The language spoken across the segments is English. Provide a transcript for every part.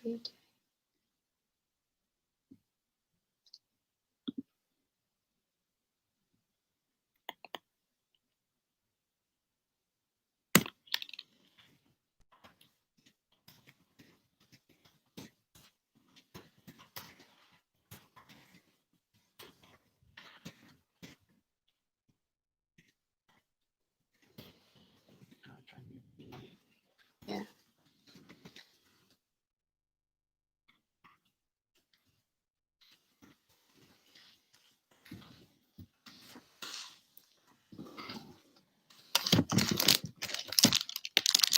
Sweet. Yeah.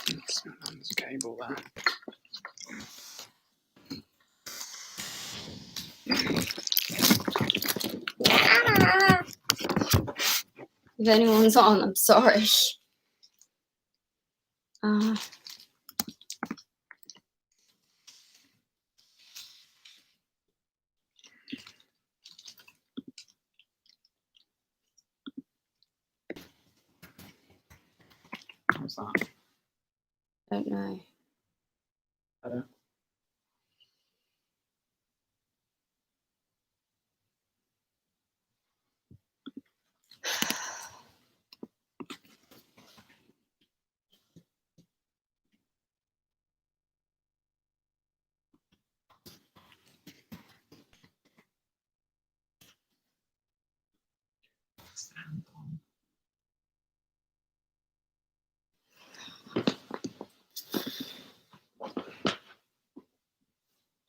It's not on this cable there. If anyone's on, I'm sorry. What's that? Don't know. Better?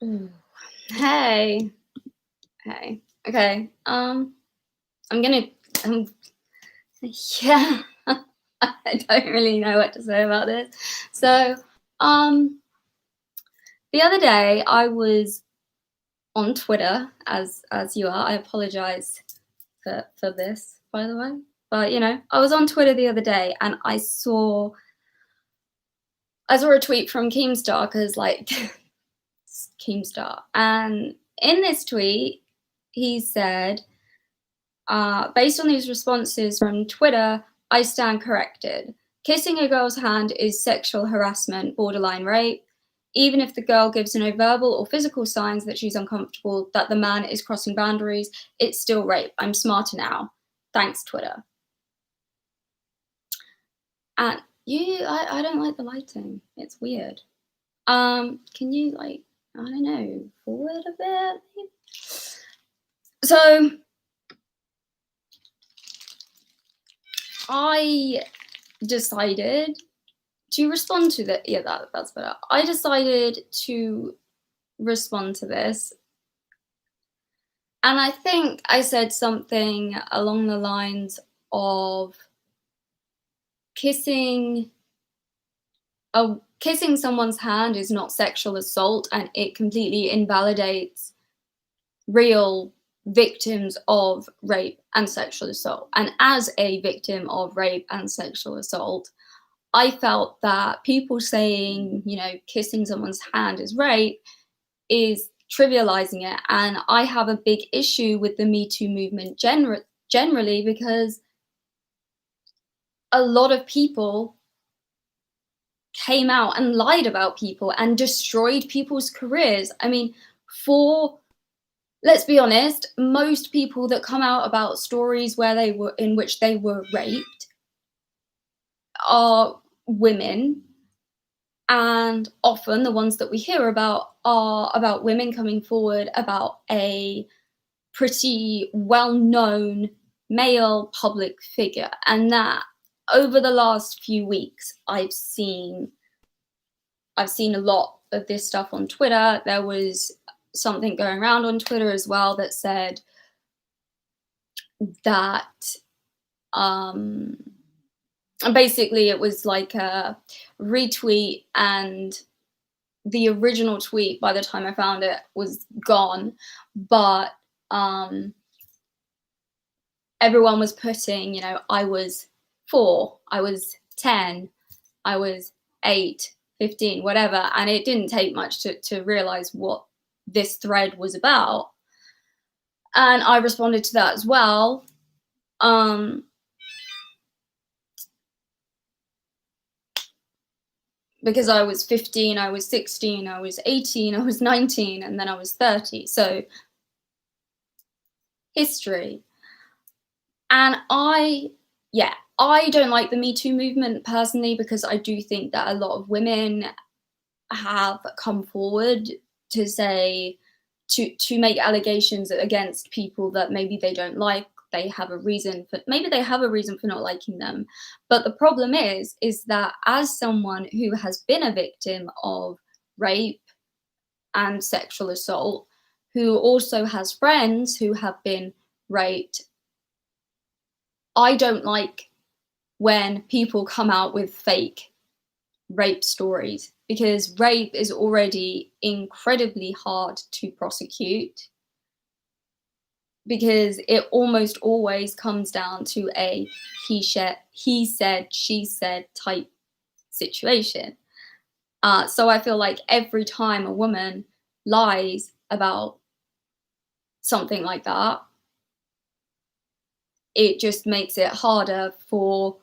Ooh. Hey. Hey. Okay. Yeah. I don't really know what to say about this. So, the other day I was on Twitter, as you are. I apologize for this, by the way. But you know, I was on Twitter the other day and I saw a tweet from KEEMSTAR, because like KEEMSTAR, and in this tweet he said, based on these responses from Twitter, I stand corrected. Kissing a girl's hand is sexual harassment, borderline rape. Even if the girl gives no verbal or physical signs that she's uncomfortable, that the man is crossing boundaries, it's still rape. I'm smarter now. Thanks, Twitter. And I don't like the lighting. It's weird. Can you, like, I don't know, forward a bit? Maybe? So I decided to respond to that. Yeah, that's better. I decided to respond to this. And I think I said something along the lines of kissing someone's hand is not sexual assault, and it completely invalidates real victims of rape and sexual assault. And as a victim of rape and sexual assault, I felt that people saying, you know, kissing someone's hand is rape is trivializing it. And I have a big issue with the Me Too movement generally, because a lot of people came out and lied about people and destroyed people's careers. I mean, let's be honest, most people that come out about stories in which they were raped are women, and often the ones that we hear about are about women coming forward about a pretty well-known male public figure. And that over the last few weeks, I've seen a lot of this stuff on Twitter. There was something going around on Twitter as well that said that basically it was like a retweet, and the original tweet, by the time I found it, was gone. But everyone was putting, you know, I was 4, I was 10, I was 8, 15, whatever. And it didn't take much to realize what this thread was about. And I responded to that as well. because I was 15, I was 16, I was 18, I was 19, and then I was 30. So history. And I don't like the Me Too movement personally, because I do think that a lot of women have come forward to say, to make allegations against people that maybe they don't like. They have a reason for, maybe they have a reason for not liking them. But the problem is that as someone who has been a victim of rape and sexual assault, who also has friends who have been raped, I don't like when people come out with fake rape stories, because rape is already incredibly hard to prosecute, because it almost always comes down to a he said, she said type situation. So I feel like every time a woman lies about something like that, it just makes it harder for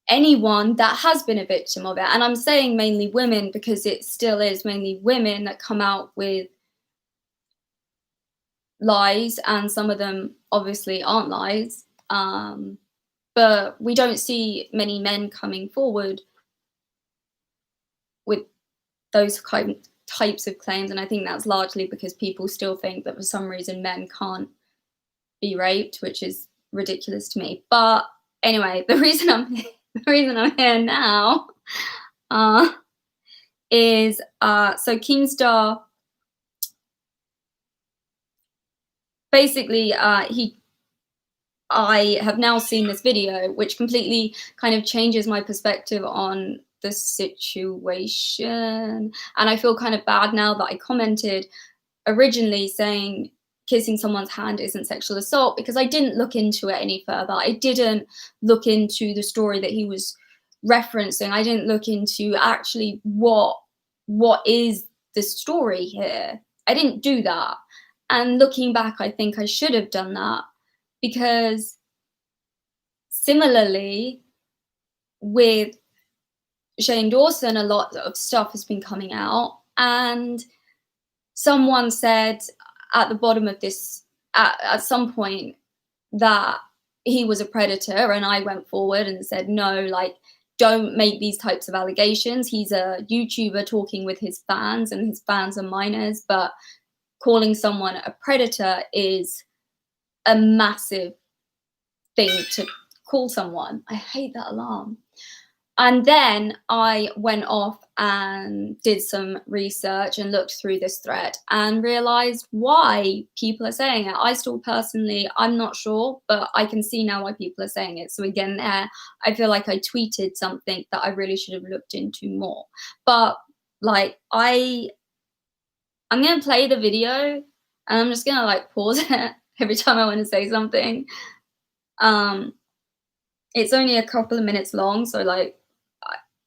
anyone that has been a victim of it. And I'm saying mainly women, because it still is mainly women that come out with lies, and some of them obviously aren't lies. But we don't see many men coming forward with those types of claims, and I think that's largely because people still think that for some reason men can't be raped, which is ridiculous to me. But anyway, the reason I'm here now is so KEEMSTAR, basically I have now seen this video, which completely kind of changes my perspective on the situation, and I feel kind of bad now that I commented originally saying kissing someone's hand isn't sexual assault, because I didn't look into it any further. I didn't look into the story that he was referencing. I didn't look into actually what is the story here. I didn't do that. And looking back, I think I should have done that, because similarly with Shane Dawson, a lot of stuff has been coming out, and someone said at the bottom of this at some point that he was a predator, and I went forward and said, no, like, don't make these types of allegations. He's a YouTuber talking with his fans, and his fans are minors, but calling someone a predator is a massive thing to call someone. I hate that alarm. And then I went off and did some research and looked through this thread and realized why people are saying it. I still personally, I'm not sure, but I can see now why people are saying it. So again, there, I feel like I tweeted something that I really should have looked into more. But like, I'm going to play the video, and I'm just going to like pause it every time I want to say something. It's only a couple of minutes long, so like,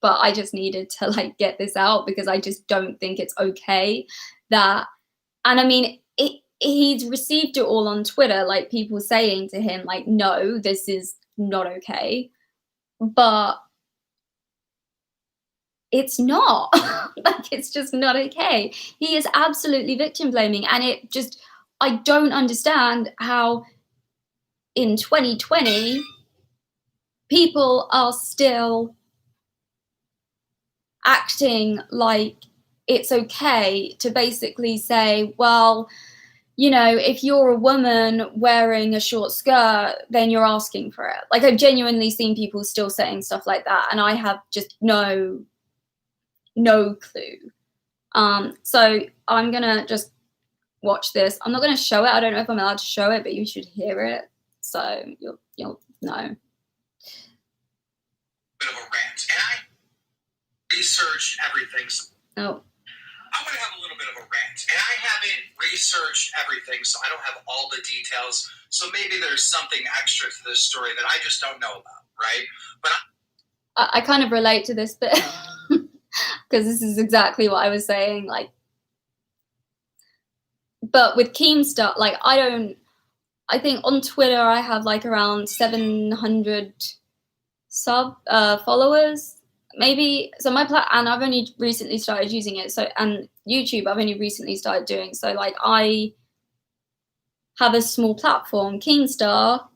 but I just needed to like get this out, because I just don't think it's okay that, and I mean, he's received it all on Twitter, like people saying to him like, no, this is not okay, but it's not. Like, it's just not okay. He is absolutely victim blaming, and it just, I don't understand how in 2020 people are still acting like it's okay to basically say, well, you know, if you're a woman wearing a short skirt, then you're asking for it. Like, I've genuinely seen people still saying stuff like that, and I have just no clue. So I'm gonna just watch this. I'm not gonna show it. I don't know if I'm allowed to show it, but you should hear it, so you'll know. Bit of a rant, and I researched everything. Oh. I'm going to have a little bit of a rant, and I haven't researched everything, so I don't have all the details. So maybe there's something extra to this story that I just don't know about, right? But I kind of relate to this bit, because this is exactly what I was saying. Like, but with KEEMSTAR, like, I think on Twitter I have like around 700 followers. maybe, so and I've only recently started using it, so, and YouTube I've only recently started doing, so like I have a small platform. KEEMSTAR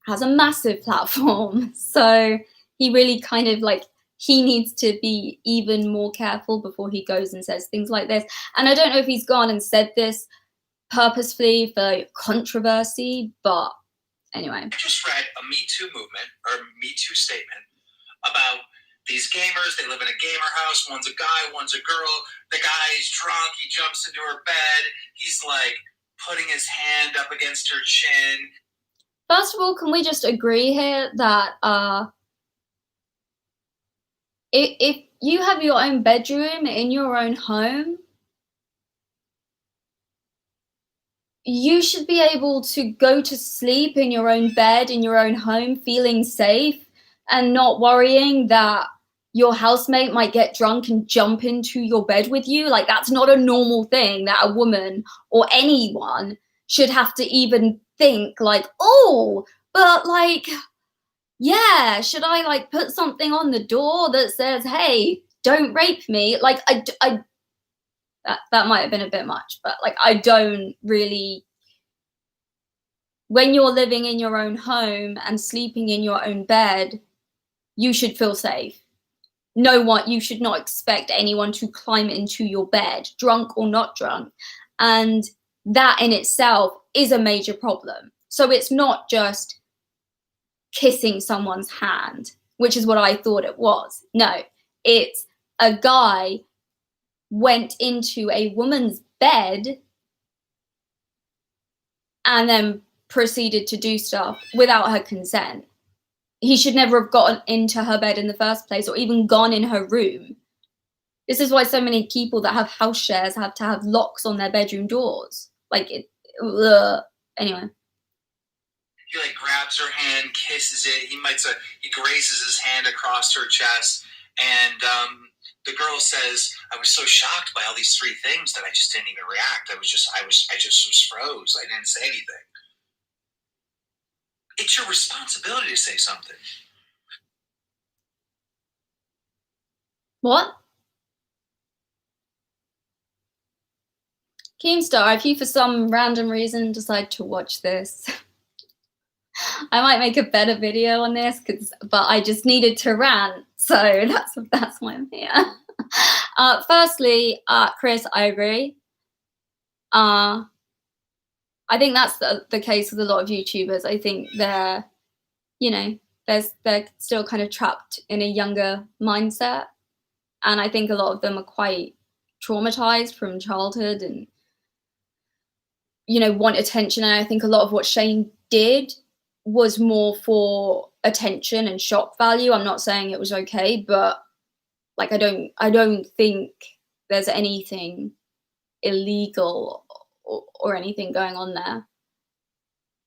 has a massive platform, so he really kind of like, he needs to be even more careful before he goes and says things like this. And I don't know if he's gone and said this purposefully for controversy, but anyway. I just read a Me Too movement or Me Too statement about these gamers. They live in a gamer house. One's a guy, one's a girl. The guy's drunk. He jumps into her bed. He's like putting his hand up against her chin. First of all, can we just agree here that if you have your own bedroom in your own home, you should be able to go to sleep in your own bed, in your own home, feeling safe and not worrying that your housemate might get drunk and jump into your bed with you. Like, that's not a normal thing that a woman or anyone should have to even think like, oh, but like, yeah, should I like put something on the door that says, hey, don't rape me? Like, that might have been a bit much, but like, I don't really, when you're living in your own home and sleeping in your own bed, you should feel safe. You should not expect anyone to climb into your bed, drunk or not drunk. And that in itself is a major problem. So it's not just kissing someone's hand, which is what I thought it was. No, it's a guy went into a woman's bed and then proceeded to do stuff without her consent. He should never have gotten into her bed in the first place or even gone in her room. This is why so many people that have house shares have to have locks on their bedroom doors. Like, anyway. He like grabs her hand, kisses it. He grazes his hand across her chest, and the girl says, "I was so shocked by all these three things that I just didn't even react. I just was froze. I didn't say anything." It's your responsibility to say something. What? Keemstar, if you for some random reason decide to watch this, I might make a better video on this, but I just needed to rant, so that's why I'm here. Firstly, Chris, I agree. I think that's the case with a lot of YouTubers. I think they're still kind of trapped in a younger mindset, and I think a lot of them are quite traumatized from childhood and want attention. And I think a lot of what Shane did was more for attention and shock value. I'm not saying it was okay, but like I don't think there's anything illegal or anything going on there.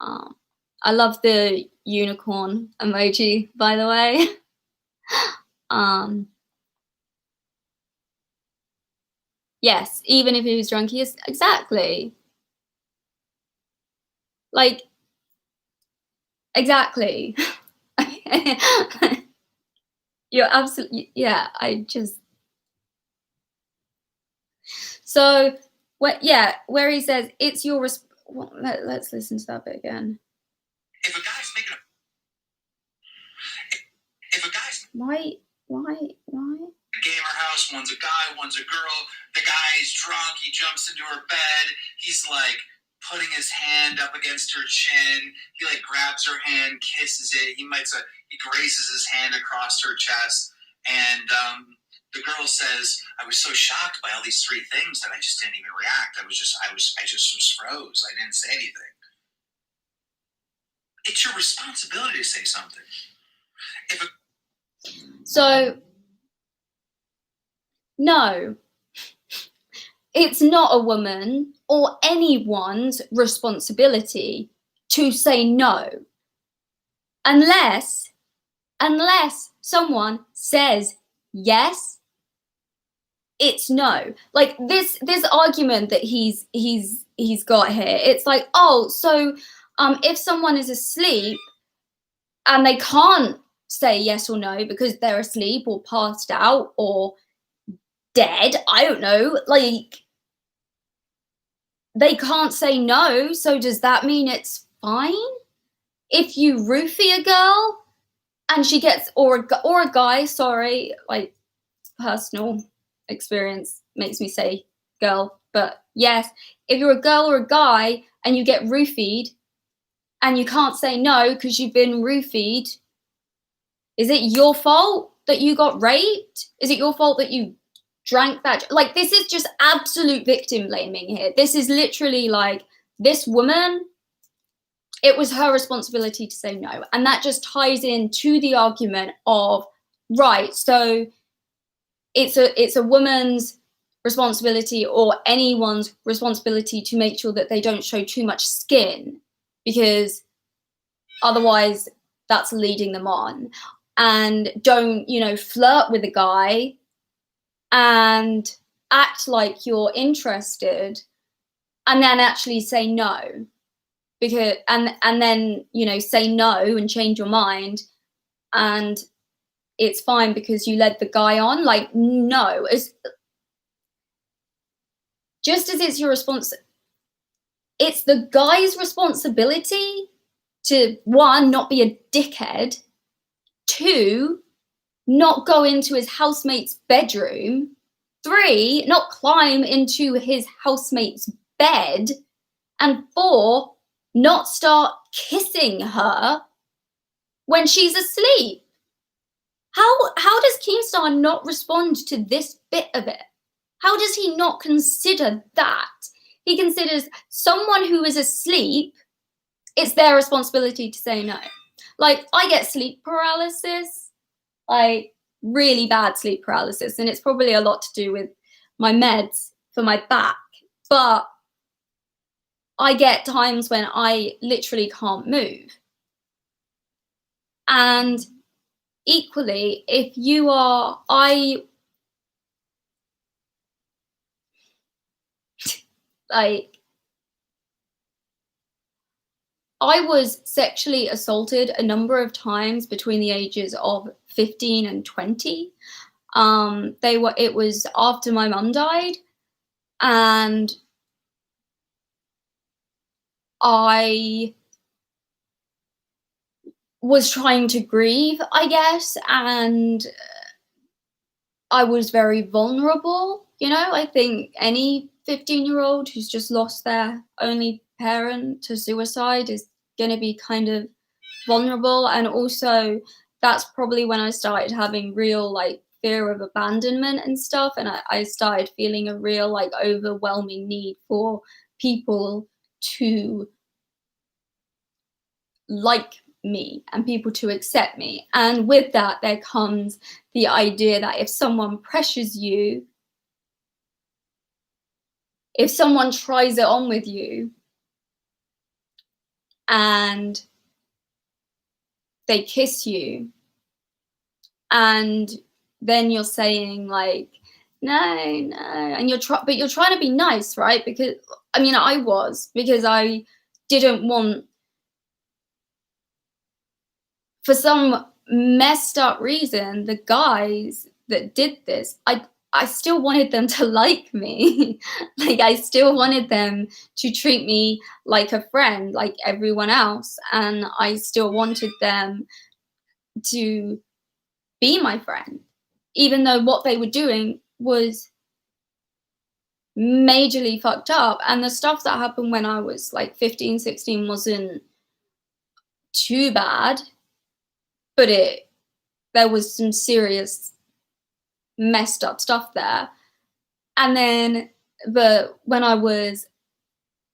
I love the unicorn emoji, by the way. Yes, even if he was drunk, he is exactly. Like, exactly. You're absolutely, yeah, so, where he says, it's your, let's listen to that bit again. If a guy's making Why? Gamer house, one's a guy, one's a girl. The guy's drunk, he jumps into her bed. He's like putting his hand up against her chin. He like grabs her hand, kisses it. He grazes his hand across her chest. And the girl says, "I was so shocked by all these three things that I just didn't even react. I just was froze. I didn't say anything." It's your responsibility to say something. So, no, it's not a woman or anyone's responsibility to say no, unless someone says yes. It's no. Like this argument that he's got here. It's like, oh, so if someone is asleep and they can't say yes or no because they're asleep or passed out or dead. I don't know. Like, they can't say no. So does that mean it's fine? If you roofie a girl and she gets, or a guy, sorry, like, personal experience makes me say girl, but yes, if you're a girl or a guy and you get roofied and you can't say no because you've been roofied, is it your fault that you got raped? Is it your fault that you drank that? Like, this is just absolute victim blaming here. This is literally like, this woman, it was her responsibility to say no. And that just ties into the argument of, right, so it's a woman's responsibility or anyone's responsibility to make sure that they don't show too much skin, because otherwise that's leading them on. And don't, you know, flirt with a guy and act like you're interested and then actually say no. Because and then, you know, say no and change your mind and it's fine because you led the guy on. Like, no, it's just as it's your it's the guy's responsibility to, one, not be a dickhead, two, not go into his housemate's bedroom, three, not climb into his housemate's bed, and four, not start kissing her when she's asleep. How does Keemstar not respond to this bit of it? How does he not consider that? He considers someone who is asleep, it's their responsibility to say no. Like, I get sleep paralysis, like really bad sleep paralysis, and it's probably a lot to do with my meds for my back, but I get times when I literally can't move. And equally, if you are, I was sexually assaulted a number of times between the ages of 15 and 20. It was after my mum died, and I was trying to grieve, I guess, and I was very vulnerable. You know, I think any 15-year-old who's just lost their only parent to suicide is going to be kind of vulnerable. And also, that's probably when I started having real, like, fear of abandonment and stuff. And I started feeling a real, like, overwhelming need for people to like me and people to accept me. And with that, there comes the idea that if someone pressures you, if someone tries it on with you and they kiss you, and then you're saying like, no, and but you're trying to be nice, right? Because, I mean, I was, because I didn't want, for some messed up reason, the guys that did this, I still wanted them to like me. Like, I still wanted them to treat me like a friend, like everyone else. And I still wanted them to be my friend, even though what they were doing was majorly fucked up. And the stuff that happened when I was like 15, 16 wasn't too bad, but there was some serious messed up stuff there. And then, but when I was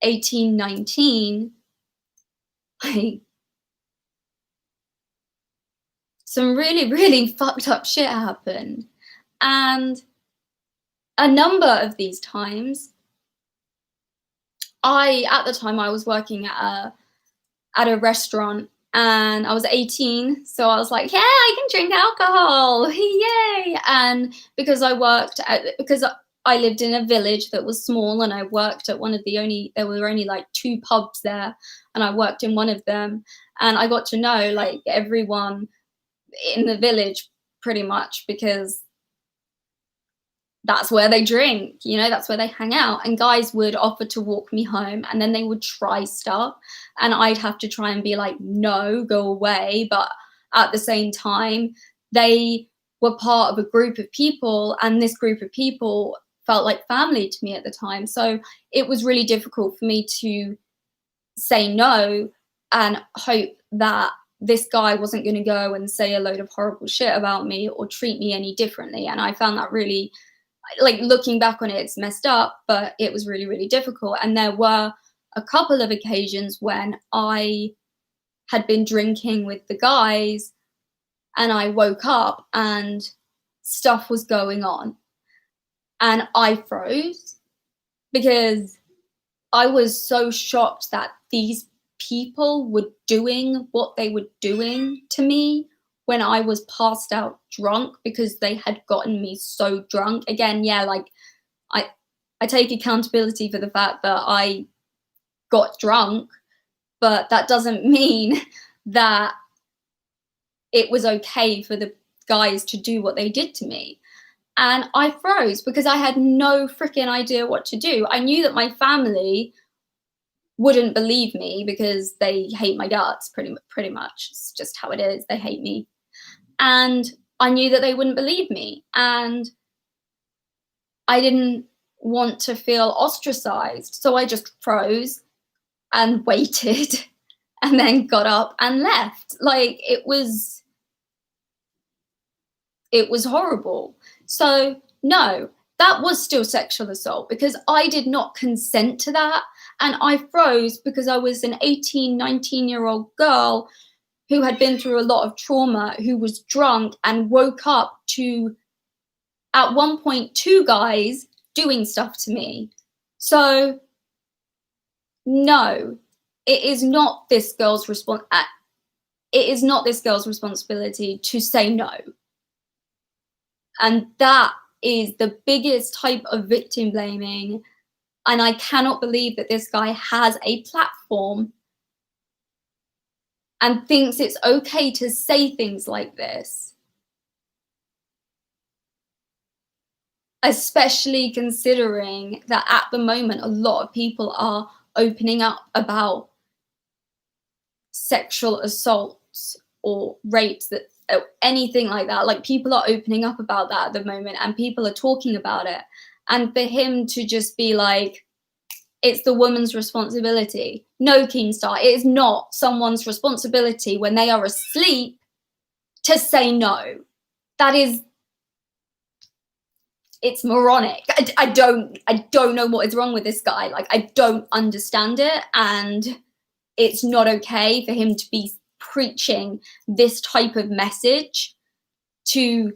18, 19, like, some really, really fucked up shit happened. And a number of these times, at the time I was working at a restaurant, and I was 18, so I was like, yeah, I can drink alcohol, yay! And because I lived in a village that was small, and I worked at there were only like 2 pubs there, and I worked in one of them, and I got to know like everyone in the village pretty much, because that's where they drink, you know, that's where they hang out. And guys would offer to walk me home, and then they would try stuff, and I'd have to try and be like, no, go away. But at the same time, they were part of a group of people, and this group of people felt like family to me at the time. So it was really difficult for me to say no and hope that this guy wasn't going to go and say a load of horrible shit about me or treat me any differently. And I found that really, like, looking back on it, it's messed up, but it was really, really difficult. And there were a couple of occasions when I had been drinking with the guys and I woke up and stuff was going on. And I froze because I was so shocked that these people were doing what they were doing to me when I was passed out drunk, because they had gotten me so drunk. Again, yeah, like I take accountability for the fact that I got drunk, but that doesn't mean that it was okay for the guys to do what they did to me. And I froze because I had no freaking idea what to do. I knew that my family wouldn't believe me because they hate my guts pretty much. It's just how it is. They hate me. And I knew that they wouldn't believe me. And I didn't want to feel ostracized. So I just froze and waited and then got up and left. Like, it was horrible. So no, that was still sexual assault because I did not consent to that. And I froze because I was an 18, 19-year-old girl who had been through a lot of trauma, who was drunk and woke up to, at one point, 2 guys doing stuff to me. So no, it is not this girl's responsibility to say no. And that is the biggest type of victim blaming. And I cannot believe that this guy has a platform and thinks it's okay to say things like this. Especially considering that at the moment, a lot of people are opening up about sexual assaults or rapes, that anything like that. Like, people are opening up about that at the moment and people are talking about it. And for him to just be like, it's the woman's responsibility. No, Keemstar, it is not someone's responsibility when they are asleep to say no. That is, it's moronic. I don't know what is wrong with this guy. Like, I don't understand it. And it's not okay for him to be preaching this type of message to,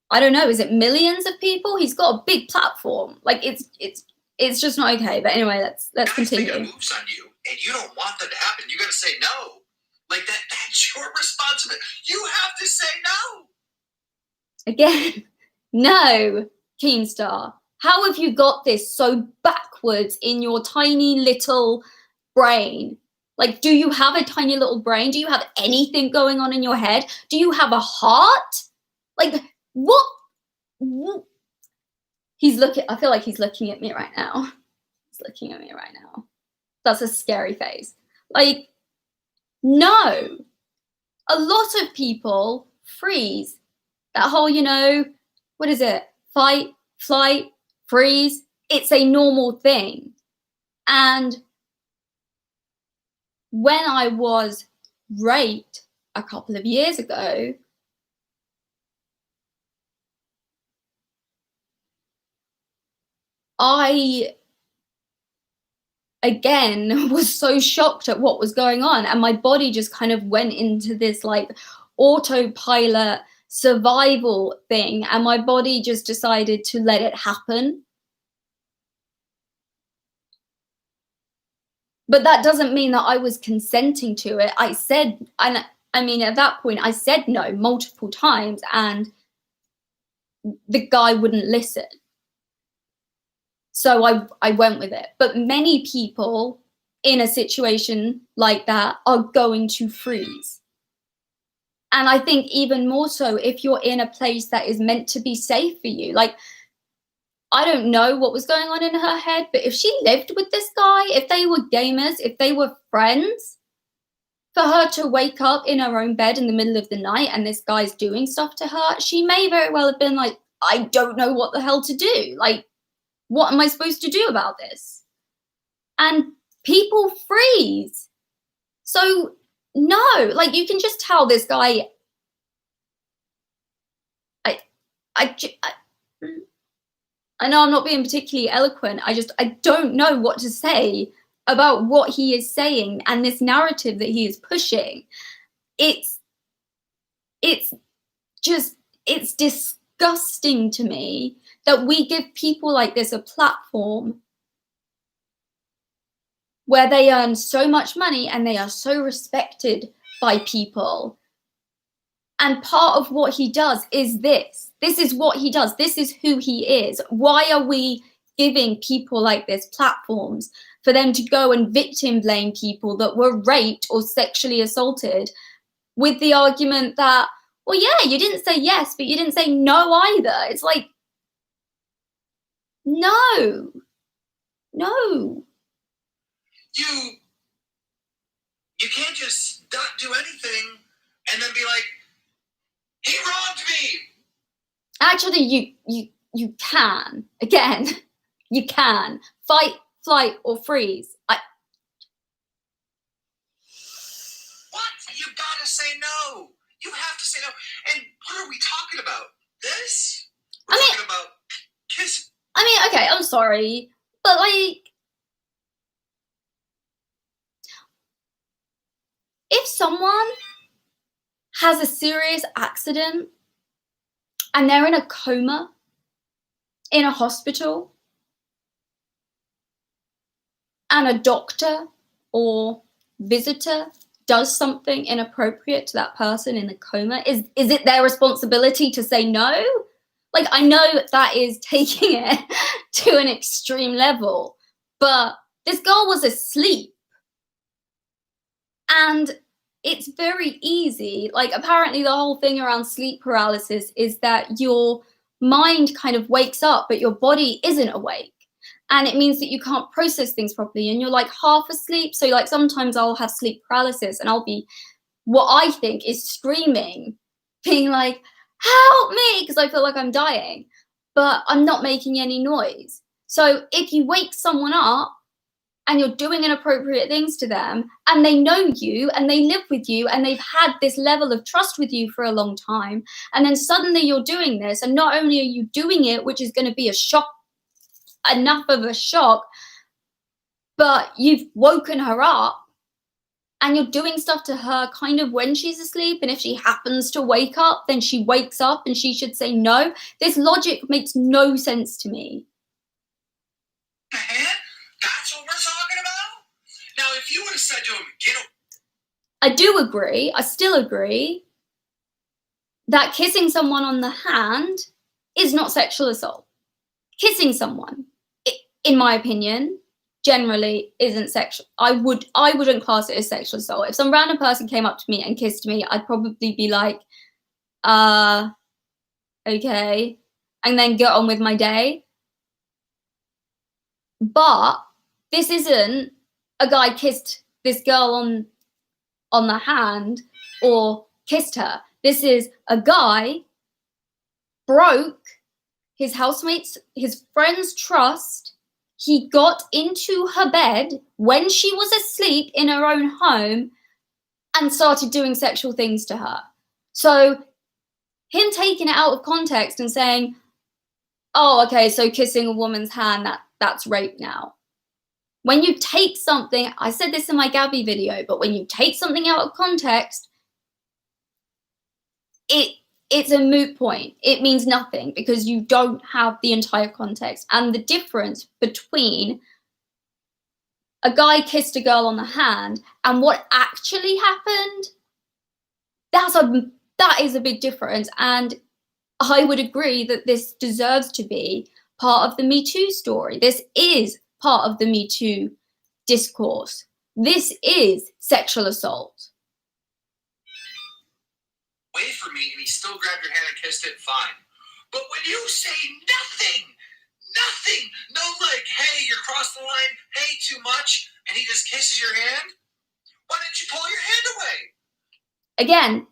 I don't know, is it millions of people? He's got a big platform. Like, it's just not okay. But anyway, let's continue. Guys make moves on you, and you don't want that to happen. You got to say no. Like, that's your responsibility. You have to say no. Again, no, Keemstar. How have you got this so backwards in your tiny little brain? Like, do you have a tiny little brain? Do you have anything going on in your head? Do you have a heart? Like, what? I feel like he's looking at me right now. He's looking at me right now. That's a scary face. Like, no. A lot of people freeze. That whole, you know, what is it? Fight, flight, freeze. It's a normal thing. And when I was raped a couple of years ago, I, again, was so shocked at what was going on. And my body just kind of went into this like autopilot survival thing. And my body just decided to let it happen. But that doesn't mean that I was consenting to it. I said, and I mean, at that point, I said no multiple times, and the guy wouldn't listen. So I went with it. But many people in a situation like that are going to freeze. And I think even more so if you're in a place that is meant to be safe for you. Like, I don't know what was going on in her head, but if she lived with this guy, if they were gamers, if they were friends, for her to wake up in her own bed in the middle of the night and this guy's doing stuff to her, she may very well have been like, I don't know what the hell to do. Like, what am I supposed to do about this? And people freeze. So, no, like, you can just tell this guy, I know I'm not being particularly eloquent. I don't know what to say about what he is saying and this narrative that he is pushing. It's disgusting to me that we give people like this a platform where they earn so much money and they are so respected by people. And part of what he does is this. This is what he does. This is who he is. Why are we giving people like this platforms for them to go and victim blame people that were raped or sexually assaulted with the argument that, well, yeah, you didn't say yes, but you didn't say no either. It's like, no. You can't just not do anything and then be like, he wronged me. Actually, you can. Again, you can. Fight, flight, or freeze. What? You gotta say no. You have to say no. And what are we talking about? This? We're talking about kiss. I mean, okay, I'm sorry, but like, if someone has a serious accident and they're in a coma in a hospital and a doctor or visitor does something inappropriate to that person in the coma, is it their responsibility to say no? Like, I know that is taking it to an extreme level, but this girl was asleep. And it's very easy. Like, apparently the whole thing around sleep paralysis is that your mind kind of wakes up, but your body isn't awake. And it means that you can't process things properly and you're like half asleep. So like sometimes I'll have sleep paralysis and I'll be, what I think is screaming, being like, help me, because I feel like I'm dying, but I'm not making any noise. So if you wake someone up and you're doing inappropriate things to them and they know you and they live with you and they've had this level of trust with you for a long time, and then suddenly you're doing this, and not only are you doing it, which is going to be a shock, enough of a shock, but you've woken her up and you're doing stuff to her kind of when she's asleep, and if she happens to wake up, then she wakes up and she should say no. This logic makes no sense to me. That's what we're talking about? Now, if you would have said to him, get away. I do agree, I still agree, that kissing someone on the hand is not sexual assault. Kissing someone, in my opinion, generally isn't sexual. I wouldn't class it as sexual assault. If some random person came up to me and kissed me, I'd probably be like, okay, and then get on with my day. But this isn't a guy kissed this girl on the hand or kissed her. This is a guy broke his housemates, his friends' trust. He got into her bed when she was asleep in her own home and started doing sexual things to her. So him taking it out of context and saying, oh, okay, so kissing a woman's hand, that's rape now. When you take something, I said this in my Gabby video, but when you take something out of context, it's a moot point. It means nothing because you don't have the entire context. And the difference between a guy kissed a girl on the hand and what actually happened, that is a big difference. And I would agree that this deserves to be part of the Me Too story. This is part of the Me Too discourse. This is sexual assault. away from me and he still grabbed your hand and kissed it, fine. But when you say nothing, no like, hey, you're crossed the line, hey, too much, and he just kisses your hand, why didn't you pull your hand away? Again,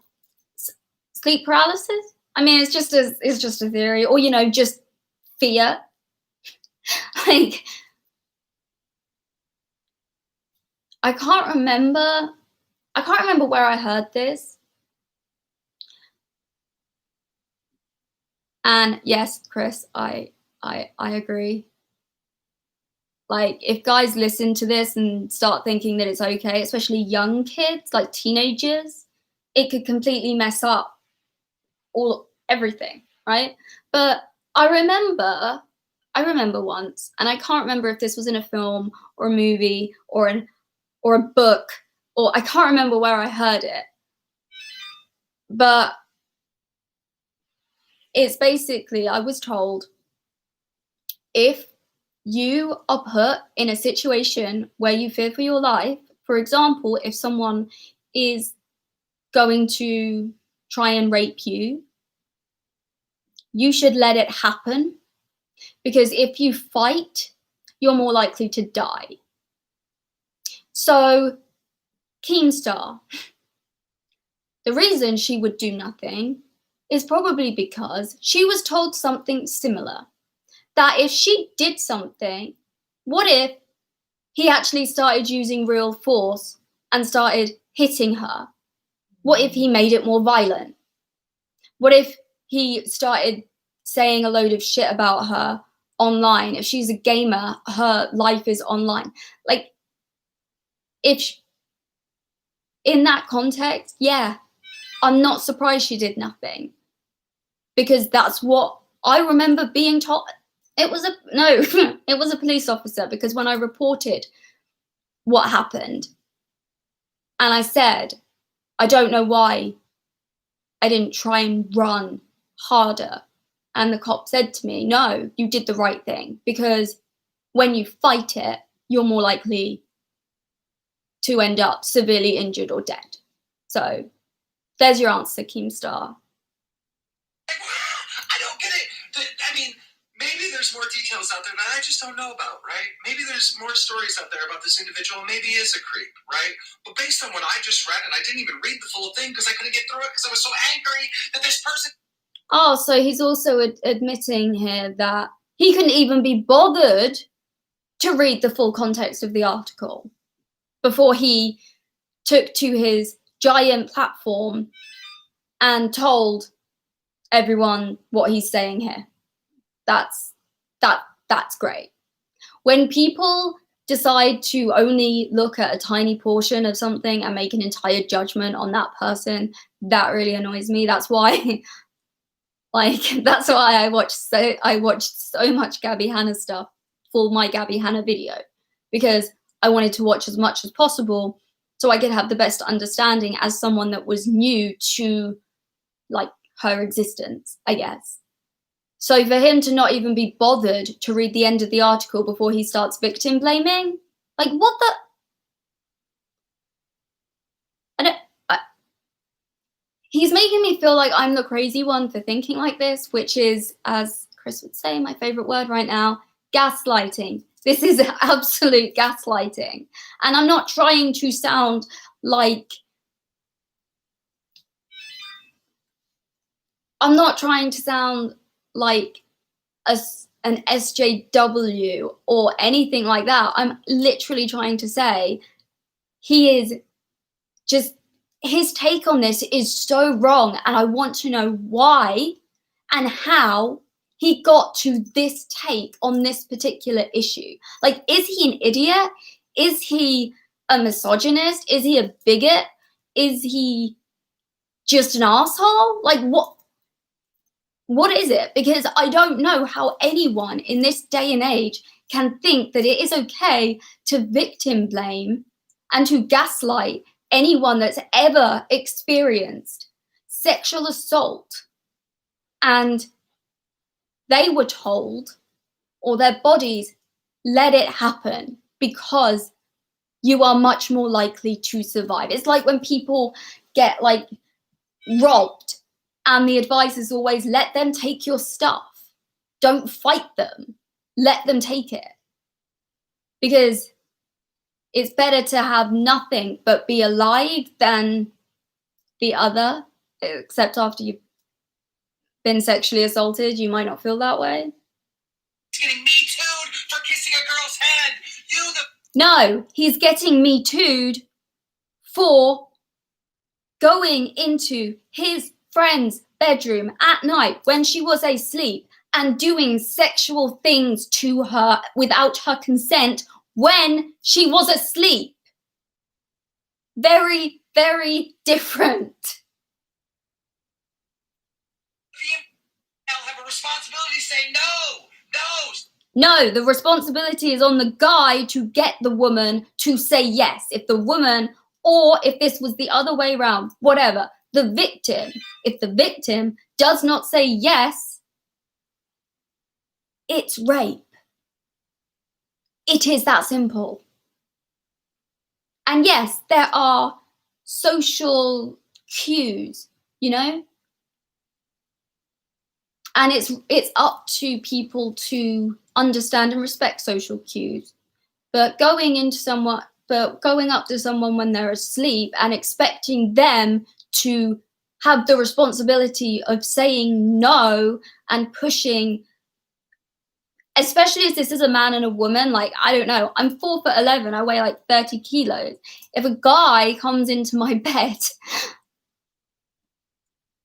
sleep paralysis? I mean, it's just a theory, or, you know, just fear. Like, I can't remember where I heard this. And yes, Chris, I agree. Like, if guys listen to this and start thinking that it's okay, especially young kids, like teenagers, it could completely mess up everything, right? But I remember once, and I can't remember if this was in a film or a movie or a book, or I can't remember where I heard it, but it's basically, I was told, if you are put in a situation where you fear for your life, for example, if someone is going to try and rape you, you should let it happen, because if you fight, you're more likely to die. So, KEEMSTAR, the reason she would do nothing is probably because she was told something similar. That if she did something, what if he actually started using real force and started hitting her? What if he made it more violent? What if he started saying a load of shit about her online? If she's a gamer, her life is online. Like, in that context, yeah, I'm not surprised she did nothing, because that's what I remember being told. It was a police officer, because when I reported what happened and I said, I don't know why I didn't try and run harder, and the cop said to me, no, you did the right thing, because when you fight it, you're more likely to end up severely injured or dead. So there's your answer, KEEMSTAR. I don't get it. I mean, maybe there's more details out there that I just don't know about, right? Maybe there's more stories out there about this individual. Maybe he is a creep, right? But based on what I just read, and I didn't even read the full thing because I couldn't get through it because I was so angry that this person... Oh, so he's also admitting here that he couldn't even be bothered to read the full context of the article before he took to his giant platform and told everyone what he's saying here. That's great. When people decide to only look at a tiny portion of something and make an entire judgment on that person, that really annoys me. That's why that's why I watched so much Gabby Hanna stuff for my Gabby Hanna video, because I wanted to watch as much as possible so I could have the best understanding as someone that was new to, like, her existence, I guess. So for him to not even be bothered to read the end of the article before he starts victim blaming, like, what the... He's making me feel like I'm the crazy one for thinking like this, which is, as Chris would say, my favorite word right now, gaslighting. This is absolute gaslighting. And I'm not trying to sound like... an SJW or anything like that. I'm literally trying to say he is just... his take on this is so wrong, and I want to know why and how he got to this take on this particular issue. Like, is he an idiot? Is he a misogynist? Is he a bigot? Is he just an asshole? Like, what is it? Because I don't know how anyone in this day and age can think that it is okay to victim blame and to gaslight anyone that's ever experienced sexual assault, and they were told, or their bodies let it happen because you are much more likely to survive. It's like when people get, like, robbed And the advice is always, let them take your stuff. Don't fight them. Let them take it. Because it's better to have nothing but be alive than the other, except after you've been sexually assaulted, you might not feel that way. Getting me too'd for kissing a girl's hand. No, he's getting me too'd for going into his friend's bedroom at night when she was asleep and doing sexual things to her without her consent when she was asleep. Very, very different. I'll have a responsibility to say no. No, the responsibility is on the guy to get the woman to say yes. If the woman, or if this was the other way around, whatever, the victim, if the victim does not say yes, it's rape. It is that simple. And yes, there are social cues, you know? And it's up to people to understand and respect social cues. But going up to someone when they're asleep and expecting them to have the responsibility of saying no and pushing, especially as this is a man and a woman, like, I don't know, I'm 4'11", I weigh like 30 kilos. If a guy comes into my bed,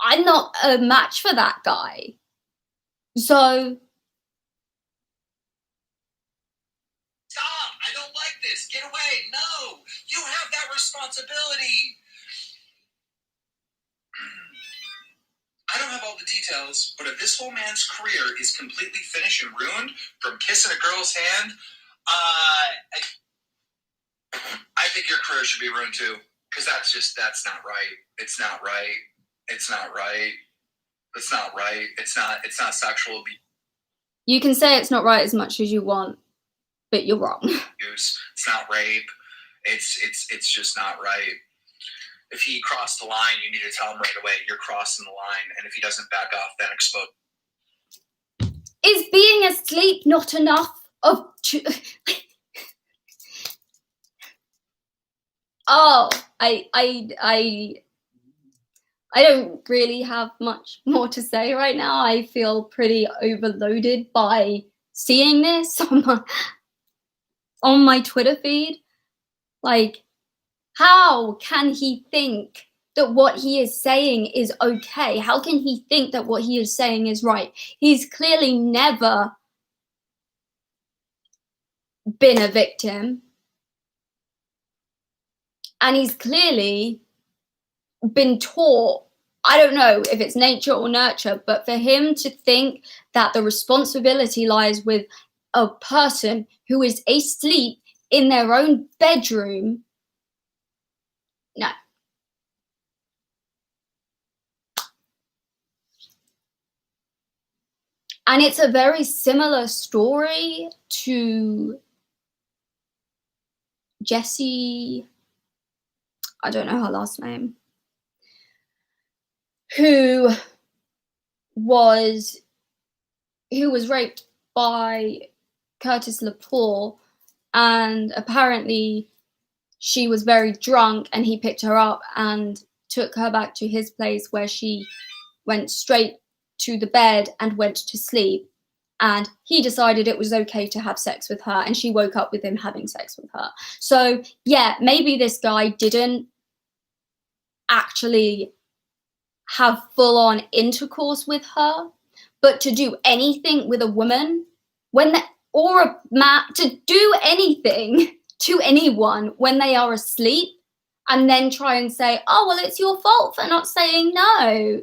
I'm not a match for that guy. So Stop! I don't like this. Get away. No! You have that responsibility. I don't have all the details, but if this whole man's career is completely finished and ruined from kissing a girl's hand, I think your career should be ruined too. Because that's not right. It's not right. It's not right. It's not right. It's not sexual abuse. You can say it's not right as much as you want, but you're wrong. It's not rape. It's just not right. If he crossed the line, you need to tell him right away, you're crossing the line. And if he doesn't back off, then expose. Is being asleep not enough Oh, I don't really have much more to say right now. I feel pretty overloaded by seeing this on my Twitter feed. Like, how can he think that what he is saying is okay? How can he think that what he is saying is right? He's clearly never been a victim. And he's clearly been taught, I don't know if it's nature or nurture, but for him to think that the responsibility lies with a person who is asleep in their own bedroom, no. And it's a very similar story to Jessie, I don't know her last name, who was raped by Curtis Lepore, and apparently she was very drunk and he picked her up and took her back to his place, where she went straight to the bed and went to sleep, and he decided it was okay to have sex with her, and she woke up with him having sex with her. So yeah, maybe this guy didn't actually have full-on intercourse with her, but to do anything with a woman or a man, to do anything to anyone when they are asleep and then try and say, oh, well, it's your fault for not saying no.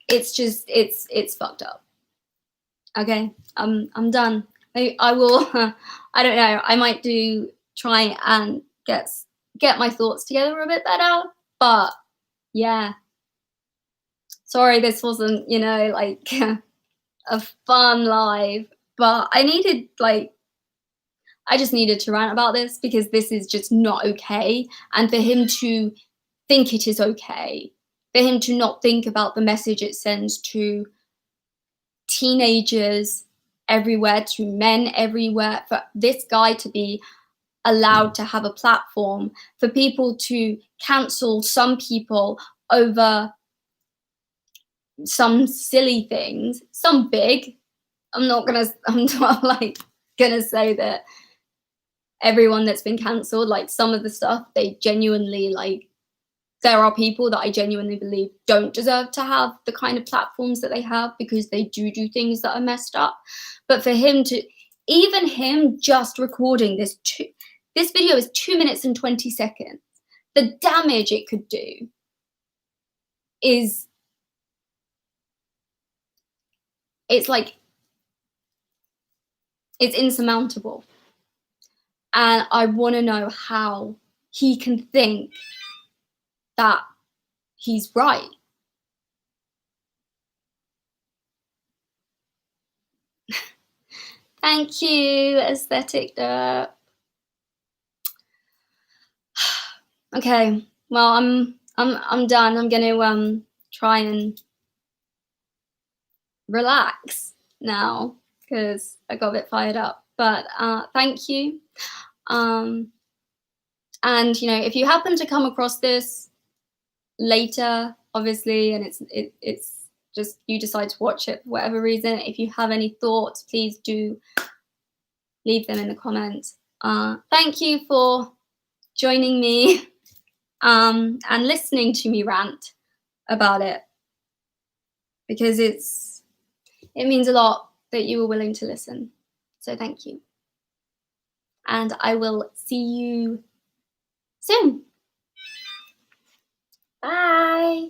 It's fucked up. Okay, I'm done. I will, I don't know, I might try and get my thoughts together a bit better, but yeah. Sorry this wasn't, like a fun live, but I needed, like, I just needed to rant about this because this is just not okay. And for him to think it is okay, for him to not think about the message it sends to teenagers everywhere, to men everywhere, for this guy to be allowed to have a platform, for people to cancel some people over some silly things, some big. I'm not like gonna say that everyone that's been cancelled, like some of the stuff, they genuinely, like, there are people that I genuinely believe don't deserve to have the kind of platforms that they have because they do things that are messed up. But for him to, even him just recording this video is 2 minutes and 20 seconds. The damage it could do is, it's insurmountable. And I want to know how he can think that he's right. Thank you, Aesthetic Derp. Okay, well, I'm done. I'm gonna try and relax now because I got a bit fired up. But thank you. And you know, if you happen to come across this later, obviously, and it's just you decide to watch it for whatever reason, if you have any thoughts, please do leave them in the comments. Thank you for joining me and listening to me rant about it, because it means a lot that you were willing to listen. So thank you. And I will see you soon. Bye.